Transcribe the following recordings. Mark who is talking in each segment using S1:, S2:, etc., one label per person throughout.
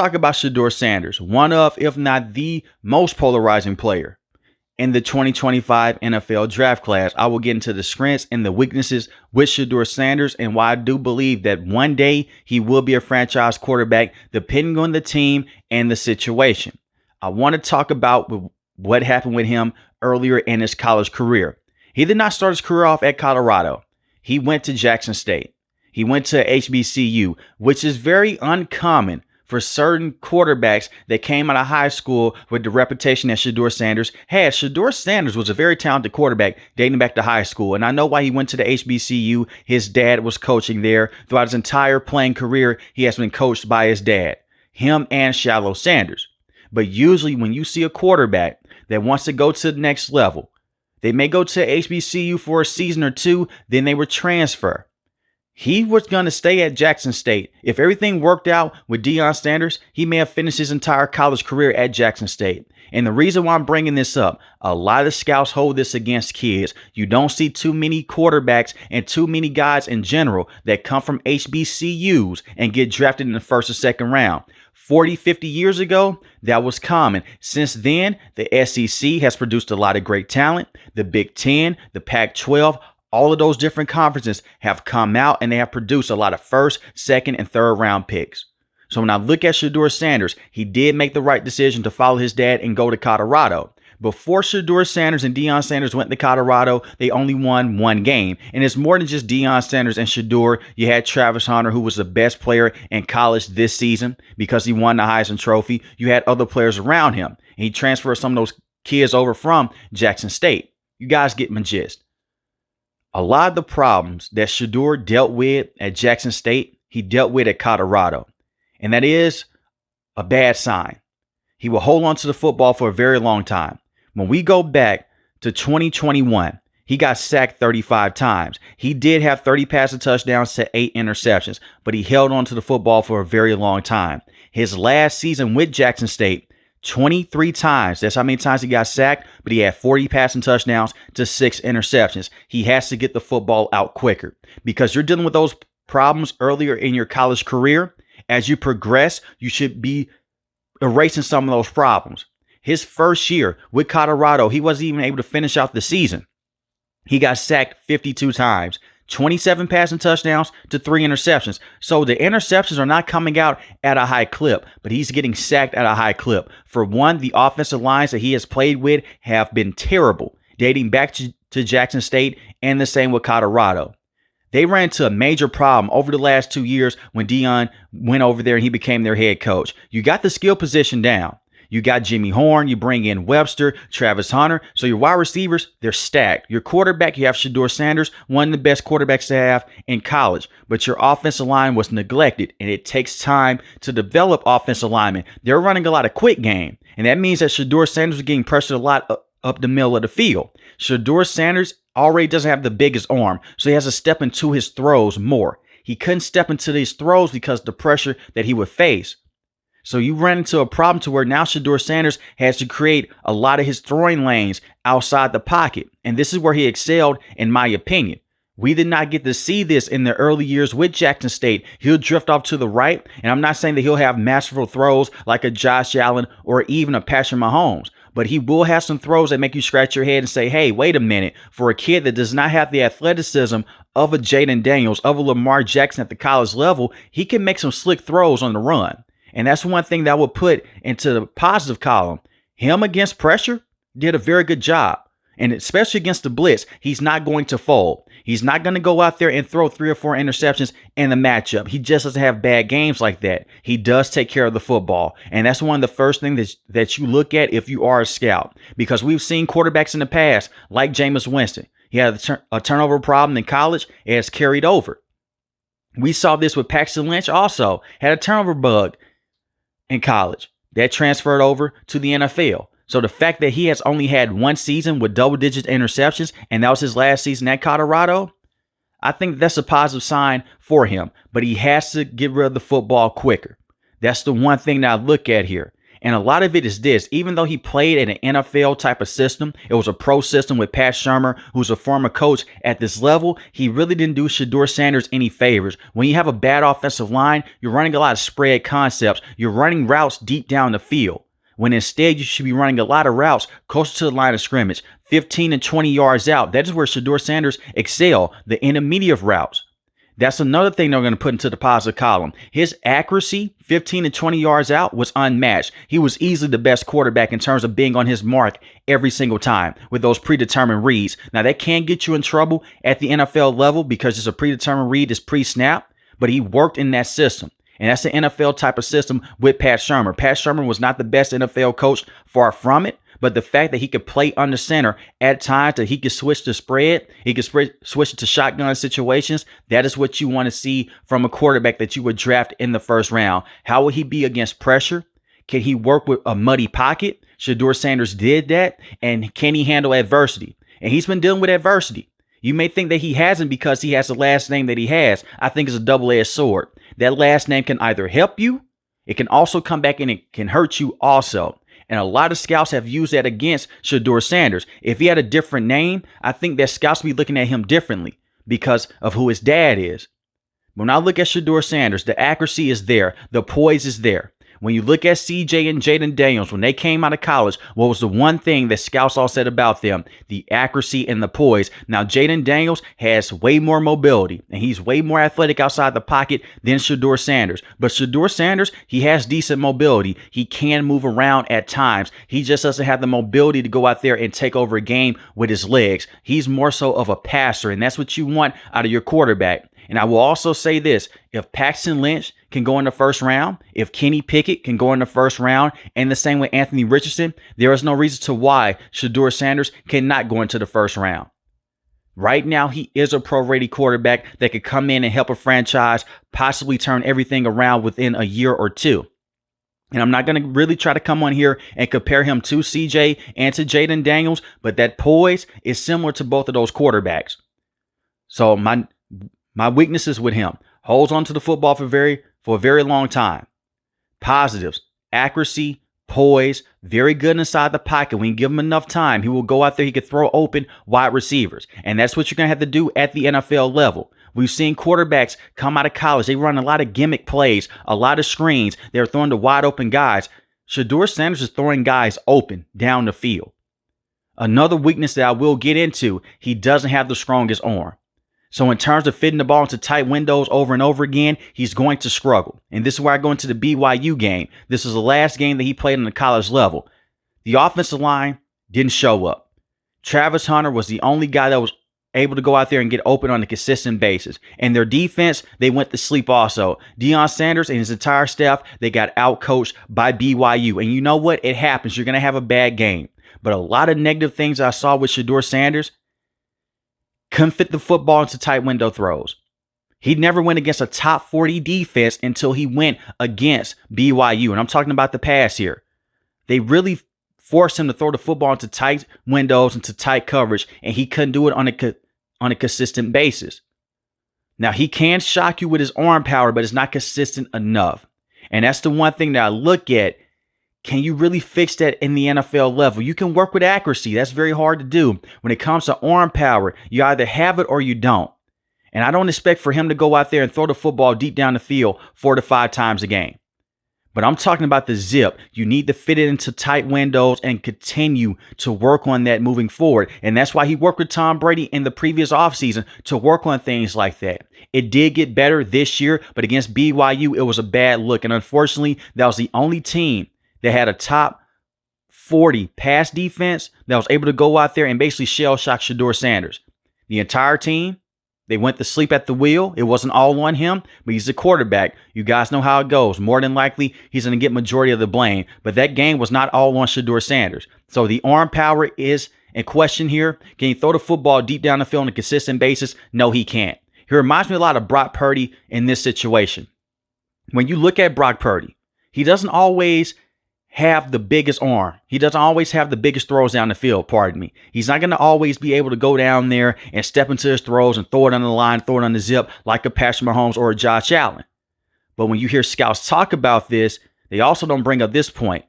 S1: talk about Shedeur Sanders, one of, if not the most polarizing player in the 2025 NFL draft class. I will get into the strengths and the weaknesses with Shedeur Sanders and why I do believe that one day he will be a franchise quarterback depending on the team and the situation. I want to talk about what happened with him earlier in his college career. He did not start his career off at Colorado. He went to Jackson State. He went to HBCU, which is very uncommon for certain quarterbacks that came out of high school with the reputation that Shedeur Sanders had. Shedeur Sanders was a very talented quarterback dating back to high school, and I know why he went to the HBCU. His dad was coaching there. Throughout his entire playing career, he has been coached by his dad, him and Shedeur Sanders. But usually when you see a quarterback that wants to go to the next level, they may go to HBCU for a season or two, then they would transfer. He was going to stay at Jackson State. If everything worked out with Deion Sanders, he may have finished his entire college career at Jackson State. And the reason why I'm bringing this up, a lot of scouts hold this against kids. You don't see too many quarterbacks and too many guys in general that come from HBCUs and get drafted in the first or second round. 40, 50 years ago, that was common. Since then, the SEC has produced a lot of great talent. The Big Ten, the Pac-12, all of those different conferences have come out and they have produced a lot of first, second, and third round picks. So when I look at Shedeur Sanders, he did make the right decision to follow his dad and go to Colorado. Before Shedeur Sanders and Deion Sanders went to Colorado, they only won one game. And it's more than just Deion Sanders and Shedeur. You had Travis Hunter, who was the best player in college this season because he won the Heisman Trophy. You had other players around him. And he transferred some of those kids over from Jackson State. You guys get my gist. A lot of the problems that Shedeur dealt with at Jackson State, he dealt with at Colorado. And that is a bad sign. He will hold on to the football for a very long time. When we go back to 2021, he got sacked 35 times. He did have 30 passing touchdowns to 8 interceptions, but he held on to the football for a very long time. His last season with Jackson State, 23 times. That's how many times he got sacked, but he had 40 passing touchdowns to 6 interceptions. He has to get the football out quicker because you're dealing with those problems earlier in your college career. As you progress, you should be erasing some of those problems. His first year with Colorado, he wasn't even able to finish out the season. He got sacked 52 times. 27 passing touchdowns to 3 interceptions. So the interceptions are not coming out at a high clip, but he's getting sacked at a high clip. For one, the offensive lines that he has played with have been terrible, dating back to Jackson State, and the same with Colorado. They ran into a major problem over the last 2 years when Deion went over there and he became their head coach. You got the skill position down. You got Jimmy Horn, you bring in Webster, Travis Hunter. So your wide receivers, they're stacked. Your quarterback, you have Shedeur Sanders, one of the best quarterbacks to have in college. But your offensive line was neglected, and it takes time to develop offensive linemen. They're running a lot of quick game, and that means that Shedeur Sanders is getting pressured a lot up the middle of the field. Shedeur Sanders already doesn't have the biggest arm, so he has to step into his throws more. He couldn't step into these throws because of the pressure that he would face. So you run into a problem to where now Shedeur Sanders has to create a lot of his throwing lanes outside the pocket. And this is where he excelled, in my opinion. We did not get to see this in the early years with Jackson State. He'll drift off to the right. And I'm not saying that he'll have masterful throws like a Josh Allen or even a Patrick Mahomes. But he will have some throws that make you scratch your head and say, hey, wait a minute. For a kid that does not have the athleticism of a Jaden Daniels, of a Lamar Jackson at the college level, he can make some slick throws on the run. And that's one thing that I would put into the positive column. Him against pressure did a very good job. And especially against the blitz, he's not going to fold. He's not going to go out there and throw 3 or 4 interceptions in the matchup. He just doesn't have bad games like that. He does take care of the football. And that's one of the first things that you look at if you are a scout. Because we've seen quarterbacks in the past, like Jameis Winston. He had a turnover problem in college. It has carried over. We saw this with Paxton Lynch also. Had a turnover bug in college that transferred over to the NFL. So the fact that he has only had one season with double-digit interceptions, and that was his last season at Colorado, I think that's a positive sign for him. But he has to get rid of the football quicker. That's the one thing that I look at here. And a lot of it is this: even though he played in an NFL type of system, it was a pro system with Pat Shurmur, who's a former coach at this level, he really didn't do Shedeur Sanders any favors. When you have a bad offensive line, you're running a lot of spread concepts. You're running routes deep down the field, when instead you should be running a lot of routes closer to the line of scrimmage, 15 and 20 yards out. That is where Shedeur Sanders excel, the intermediate routes. That's another thing they're going to put into the positive column. His accuracy, 15 and 20 yards out, was unmatched. He was easily the best quarterback in terms of being on his mark every single time with those predetermined reads. Now, that can get you in trouble at the NFL level because it's a predetermined read, it's pre-snap, but he worked in that system. And that's the NFL type of system with Pat Shurmur. Pat Shurmur was not the best NFL coach, far from it. But the fact that he could play under center at times, that he could switch to spread, he could switch it to shotgun situations, that is what you want to see from a quarterback that you would draft in the first round. How will he be against pressure? Can he work with a muddy pocket? Shedeur Sanders did that. And can he handle adversity? And he's been dealing with adversity. You may think that he hasn't because he has the last name that he has. I think it's a double-edged sword. That last name can either help you, it can also come back and it can hurt you also. And a lot of scouts have used that against Shedeur Sanders. If he had a different name, I think that scouts would be looking at him differently because of who his dad is. When I look at Shedeur Sanders, the accuracy is there. The poise is there. When you look at CJ and Jaden Daniels, when they came out of college, what was the one thing that scouts all said about them? The accuracy and the poise. Now, Jaden Daniels has way more mobility, and he's way more athletic outside the pocket than Shedeur Sanders. But Shedeur Sanders, he has decent mobility. He can move around at times. He just doesn't have the mobility to go out there and take over a game with his legs. He's more so of a passer, and that's what you want out of your quarterback. And I will also say this: if Paxton Lynch can go in the first round, if Kenny Pickett can go in the first round, and the same with Anthony Richardson, there is no reason to why Shedeur Sanders cannot go into the first round. Right now, he is a pro-ready quarterback that could come in and help a franchise possibly turn everything around within a year or two. And I'm not going to really try to come on here and compare him to CJ and to Jaden Daniels, but that poise is similar to both of those quarterbacks. So my weaknesses with him: holds on to the football for a very long time. Positives: accuracy, poise, very good inside the pocket. When you give him enough time, he will go out there. He could throw open wide receivers. And that's what you're going to have to do at the NFL level. We've seen quarterbacks come out of college. They run a lot of gimmick plays, a lot of screens. They're throwing to wide open guys. Shedeur Sanders is throwing guys open down the field. Another weakness that I will get into: he doesn't have the strongest arm. So in terms of fitting the ball into tight windows over and over again, he's going to struggle. And this is where I go into the BYU game. This is the last game that he played on the college level. The offensive line didn't show up. Travis Hunter was the only guy that was able to go out there and get open on a consistent basis. And their defense, they went to sleep also. Deion Sanders and his entire staff, they got outcoached by BYU. And you know what? It happens. You're going to have a bad game. But a lot of negative things I saw with Shedeur Sanders: couldn't fit the football into tight window throws. He never went against a top 40 defense until he went against BYU. And I'm talking about the pass here. They really forced him to throw the football into tight windows, into tight coverage, and he couldn't do it on a consistent basis. Now, he can shock you with his arm power, but it's not consistent enough. And that's the one thing that I look at. Can you really fix that in the NFL level? You can work with accuracy. That's very hard to do. When it comes to arm power, you either have it or you don't. And I don't expect for him to go out there and throw the football deep down the field 4 to 5 times a game. But I'm talking about the zip. You need to fit it into tight windows and continue to work on that moving forward. And that's why he worked with Tom Brady in the previous offseason to work on things like that. It did get better this year, but against BYU, it was a bad look. And unfortunately, that was the only team that had a top 40 pass defense that was able to go out there and basically shell shock Shedeur Sanders. The entire team, they went to sleep at the wheel. It wasn't all on him, but he's a quarterback. You guys know how it goes. More than likely, he's going to get majority of the blame. But that game was not all on Shedeur Sanders. So the arm power is in question here. Can he throw the football deep down the field on a consistent basis? No, he can't. He reminds me a lot of Brock Purdy in this situation. When you look at Brock Purdy, he doesn't always have the biggest arm. He doesn't always have the biggest throws down the field, pardon me. He's not going to always be able to go down there and step into his throws and throw it on the line, throw it on the zip like a Patrick Mahomes or a Josh Allen. But when you hear scouts talk about this, they also don't bring up this point.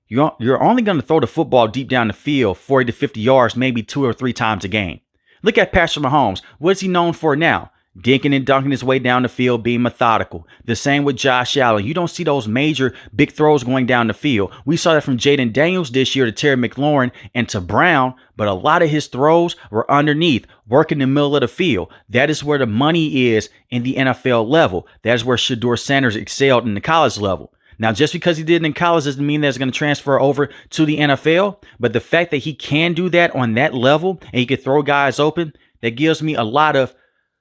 S1: You're only going to throw the football deep down the field 40 to 50 yards, maybe 2 or 3 times a game. Look at Patrick Mahomes. What is he known for now? Dinking and dunking his way down the field, being methodical. The same with Josh Allen. You don't see those major big throws going down the field. We saw that from Jaden Daniels this year to Terry McLaurin and to Brown, but a lot of his throws were underneath, working the middle of the field. That is where the money is in the NFL level. That is where Shedeur Sanders excelled in the college level. Now, just because he did it in college doesn't mean that it's going to transfer over to the NFL, but the fact that he can do that on that level and he can throw guys open, that gives me a lot of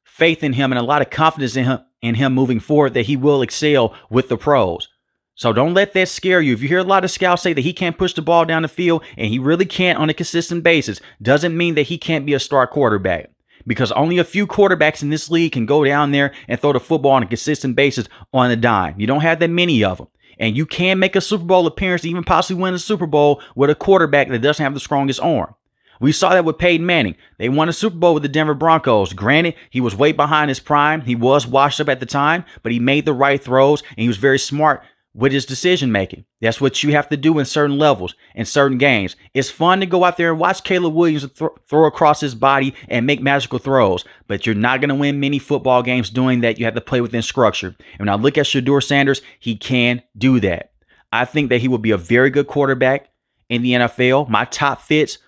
S1: faith in him and a lot of confidence in him moving forward that he will excel with the pros. So don't let that scare you. If you hear a lot of scouts say that he can't push the ball down the field, and he really can't on a consistent basis, doesn't mean that he can't be a star quarterback. Because only a few quarterbacks in this league can go down there and throw the football on a consistent basis on a dime. You don't have that many of them. And you can make a Super Bowl appearance, even possibly win a Super Bowl with a quarterback that doesn't have the strongest arm. We saw that with Peyton Manning. They won a Super Bowl with the Denver Broncos. Granted, he was way behind his prime. He was washed up at the time, but he made the right throws, and he was very smart with his decision making. That's what you have to do in certain levels, in certain games. It's fun to go out there and watch Caleb Williams throw across his body and make magical throws, but you're not going to win many football games doing that. You have to play within structure. And when I look at Shedeur Sanders, he can do that. I think that he will be a very good quarterback in the NFL. My top fits,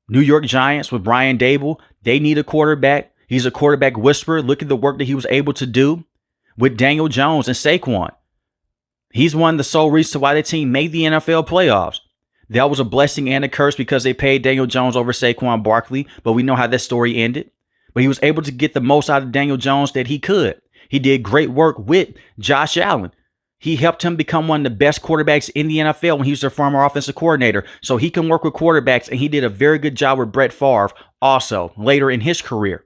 S1: New York Giants with Brian Dable. They need a quarterback. He's a quarterback whisperer. Look at the work that he was able to do with Daniel Jones and Saquon. He's one of the sole reasons why the team made the NFL playoffs. That was a blessing and a curse because they paid Daniel Jones over Saquon Barkley, but we know how that story ended. But he was able to get the most out of Daniel Jones that he could. He did great work with Josh Allen. He helped him become one of the best quarterbacks in the NFL when he was their former offensive coordinator. So he can work with quarterbacks, and he did a very good job with Brett Favre also later in his career.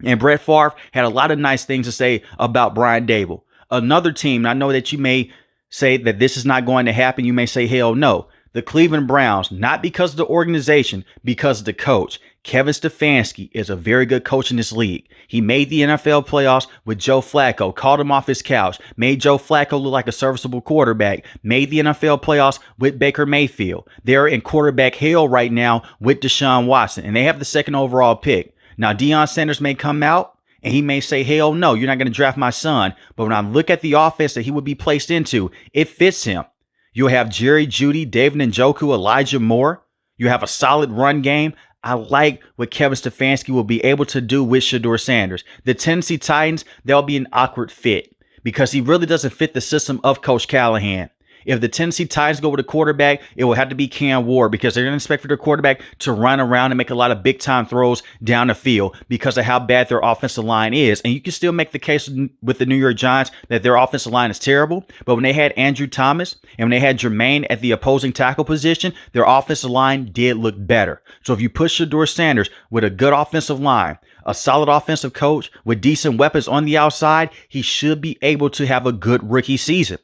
S1: And Brett Favre had a lot of nice things to say about Brian Dable. Another team, I know that you may say that this is not going to happen. You may say, hell no. The Cleveland Browns, not because of the organization, because of the coach. Kevin Stefanski is a very good coach in this league. He made the NFL playoffs with Joe Flacco, called him off his couch, made Joe Flacco look like a serviceable quarterback, made the NFL playoffs with Baker Mayfield. They're in quarterback hell right now with Deshaun Watson, and they have the second overall pick. Now, Deion Sanders may come out, and he may say, hell no, you're not going to draft my son. But when I look at the offense that he would be placed into, it fits him. You'll have Jerry Jeudy, David Njoku, Elijah Moore. You have a solid run game. I like what Kevin Stefanski will be able to do with Shedeur Sanders. The Tennessee Titans, they'll be an awkward fit because he really doesn't fit the system of Coach Callahan. If the Tennessee Titans go with a quarterback, it will have to be Cam Ward because they're going to expect for their quarterback to run around and make a lot of big-time throws down the field because of how bad their offensive line is. And you can still make the case with the New York Giants that their offensive line is terrible. But when they had Andrew Thomas and when they had Jermaine at the opposing tackle position, their offensive line did look better. So if you push Shedeur Sanders with a good offensive line, a solid offensive coach with decent weapons on the outside, he should be able to have a good rookie season.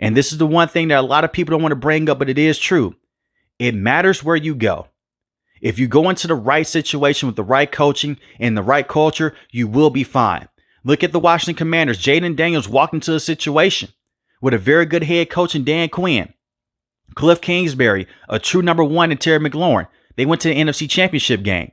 S1: And this is the one thing that a lot of people don't want to bring up, but it is true. It matters where you go. If you go into the right situation with the right coaching and the right culture, you will be fine. Look at the Washington Commanders. Jaden Daniels walked into a situation with a very good head coach in Dan Quinn. Cliff Kingsbury, a true number one, and Terry McLaurin. They went to the NFC Championship game.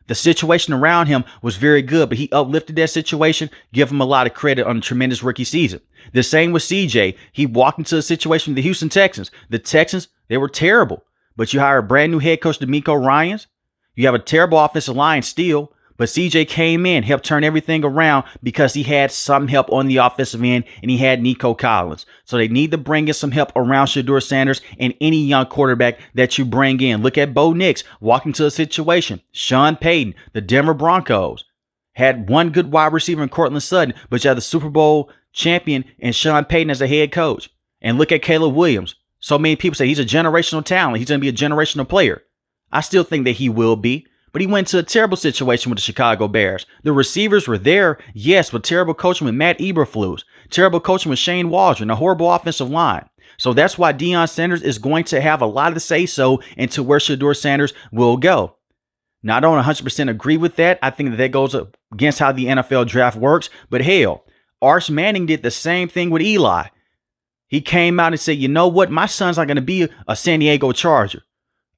S1: The situation around him was very good, but he uplifted that situation. Give him a lot of credit on a tremendous rookie season. The same with CJ. He walked into a situation with the Houston Texans. The Texans, they were terrible. But you hire a brand new head coach, DeMeco Ryans. You have a terrible offensive line still. But CJ came in, helped turn everything around because he had some help on the offensive end and he had Nico Collins. So they need to bring in some help around Shedeur Sanders and any young quarterback that you bring in. Look at Bo Nix walking to a situation. Sean Payton, the Denver Broncos, had one good wide receiver in Cortland Sutton, but you have the Super Bowl champion and Sean Payton as a head coach. And look at Caleb Williams. So many people say he's a generational talent. He's going to be a generational player. I still think that he will be. But he went to a terrible situation with the Chicago Bears. The receivers were there, yes, but terrible coaching with Matt Eberflus. Terrible coaching with Shane Waldron, a horrible offensive line. So that's why Deion Sanders is going to have a lot of say-so into where Shedeur Sanders will go. Now, I don't 100% agree with that. I think that goes against how the NFL draft works. But hell, Arch Manning did the same thing with Eli. He came out and said, you know what? My son's not going to be a San Diego Charger.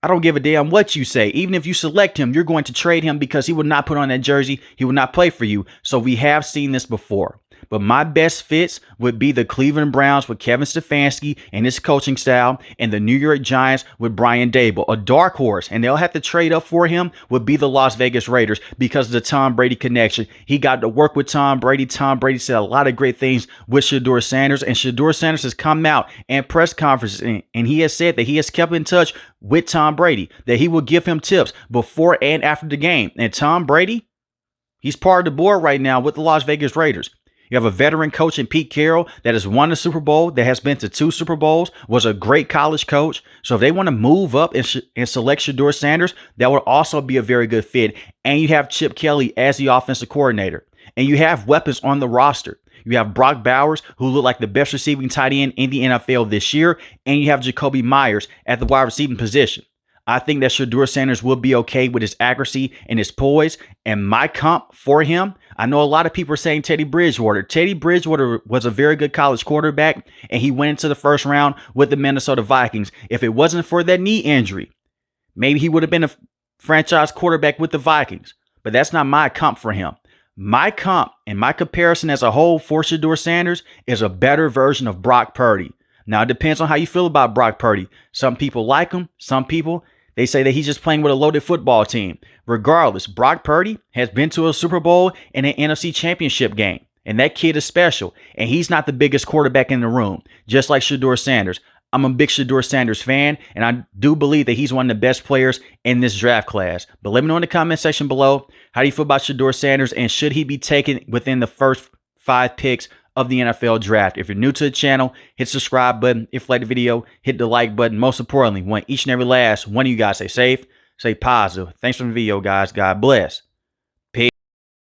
S1: I don't give a damn what you say. Even if you select him, you're going to trade him because he will not put on that jersey. He will not play for you. So we have seen this before. But my best fits would be the Cleveland Browns with Kevin Stefanski and his coaching style, and the New York Giants with Brian Daboll. A dark horse, and they'll have to trade up for him, would be the Las Vegas Raiders because of the Tom Brady connection. He got to work with Tom Brady. Tom Brady said a lot of great things with Shedeur Sanders, and Shedeur Sanders has come out and press conferences, and he has said that he has kept in touch with Tom Brady, that he will give him tips before and after the game. And Tom Brady, he's part of the board right now with the Las Vegas Raiders. You have a veteran coach in Pete Carroll that has won a Super Bowl, that has been to 2 Super Bowls, was a great college coach. So if they want to move up and select Shedeur Sanders, that would also be a very good fit. And you have Chip Kelly as the offensive coordinator. And you have weapons on the roster. You have Brock Bowers, who looked like the best receiving tight end in the NFL this year. And you have Jacoby Myers at the wide receiving position. I think that Shedeur Sanders will be okay with his accuracy and his poise. And my comp for him, I know a lot of people are saying Teddy Bridgewater. Teddy Bridgewater was a very good college quarterback, and he went into the first round with the Minnesota Vikings. If it wasn't for that knee injury, maybe he would have been a franchise quarterback with the Vikings. But that's not my comp for him. My comp and my comparison as a whole for Shedeur Sanders is a better version of Brock Purdy. Now, it depends on how you feel about Brock Purdy. Some people like him. Some people, they say that he's just playing with a loaded football team. Regardless, Brock Purdy has been to a Super Bowl and an NFC Championship game. And that kid is special. And he's not the biggest quarterback in the room, just like Shedeur Sanders. I'm a big Shedeur Sanders fan, and I do believe that he's one of the best players in this draft class. But let me know in the comment section below, how do you feel about Shedeur Sanders, and should he be taken within the first 5 picks of the NFL draft? If you're new to the channel, hit the subscribe button. If you like the video, hit the like button. Most importantly, want each and every last one of you guys stay safe, stay positive. Thanks for the video, guys. God bless.